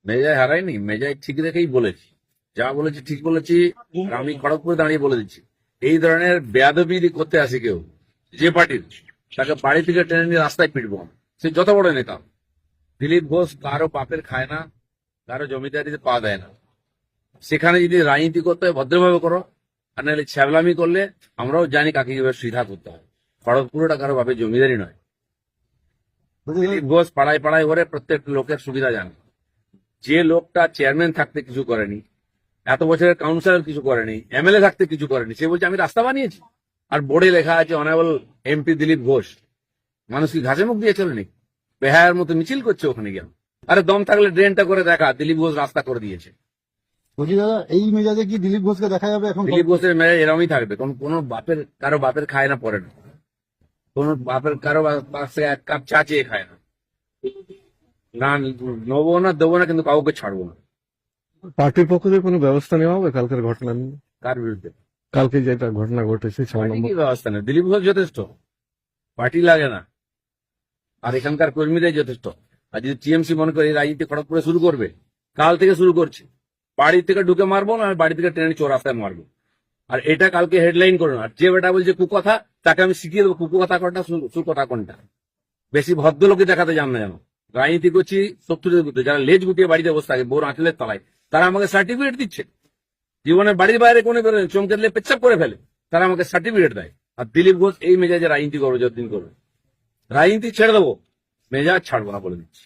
মেজায় হারাইনি, মেজায় ঠিক রেখেই বলেছি, যা বলেছি ঠিক বলেছি। আর আমি খড়গপুরে দাঁড়িয়ে বলে দিচ্ছি, এই ধরনের বেয়াদবি করতে আসে কেউ যে পার্টির, তাকে বাড়ি থেকে টেনে নিয়ে রাস্তায় পিটবো আমি। সে যত বড় নেতা। দিলীপ ঘোষ কারো বাপের খায় না, কারো জমিদারিতে পা দেয় না। সেখানে যদি রাজনীতি করতে হয় ভদ্রভাবে করো, আর নাহলে ছ্যাবলামি করলে আমরাও জানি কাকে কিভাবে সুবিধা করতে হয়। খড়গপুরটা কারো বাপের জমিদারি নয়। দিলীপ ঘোষ পাড়ায় পাড়ায় ঘরে প্রত্যেক লোকের সুবিধা জানে। যে লোকটা চেয়ারম্যান থাকতে কিছু করেনি, এত বছরের কাউন্সিলর কিছু করেনি, এমএলএ থাকতে কিছু করেনি, সে বলছে আমি রাস্তা বানিয়েছি। আর বোর্ডে লেখা আছে অনারেবল এমপি দিলীপ ঘোষ। মানুষ কি ঘাসে মুখ দিয়ে চলেনি? বেহায়ের মতো মিছিল করছে ওখানে গিয়ে। আরে দম থাকলে ড্রেনটা করে দেখা, দিলীপ ঘোষ রাস্তা করে দিয়েছে। বলছি দাদা, এই মেজাজে কি দিলীপ ঘোষকে দেখা যাবে এখন? দিলীপ ঘোষের মেয়ে এরমই থাকবে, কোন বাপের কারো বাপের খায় না, পরে না। কোন বাপের কারো পাশে এক কাপ চা চেয়ে খায় না। না নেবো না, দেবো না, কিন্তু কাউকে ছাড়বো না। পার্টির পক্ষ থেকে কোনো ব্যবস্থা নেওয়া হবে কালকের ঘটনা নিয়ে? কার বিরুদ্ধে? কালকে যেটা ঘটনা ঘটেছে 6 পার্টি নম্বর। কি ব্যবস্থা নেই? দিলীপ ঘোষ যথেষ্ট, পার্টি লাগে না। আর এখানকার কর্মীরাই যথেষ্ট। আর যদি টিএমসি মনে করে এই রাজনীতি খড়গপুরে শুরু করবে, কাল থেকে শুরু করছে। বাড়ি থেকে ঢুকে মারবো না, বাড়ি থেকে ট্রেনে চৌরাস্তায় মারবো। আর এটা কালকে হেডলাইন করো না। আর যে বেটা বলছে কুকথা, তাকে আমি শিখিয়ে দেবো কুকথা কোনটা, সুকথা কোনটা। বেশি ভদ্রলোকে দেখাতে জান না যেন। রাজনীতি করছি শত্রুদের বিরুদ্ধে। যারা লেজ গুটিয়ে বাড়িতে বসে থাকে বোর আঁচলের তলায়, তারা আমাকে সার্টিফিকেট দিচ্ছে। জীবনে বাড়ির বাইরে কোনো চমকে দিলে পেচ্ছাপ করে ফেলে, তারা আমাকে সার্টিফিকেট দেয়। আর দিলীপ ঘোষ এই মেজাজে রাজনীতি করবে, যতদিন করবে। রাজনীতি ছেড়ে দেবো, মেজাজ ছাড়বো না বলে দিচ্ছি।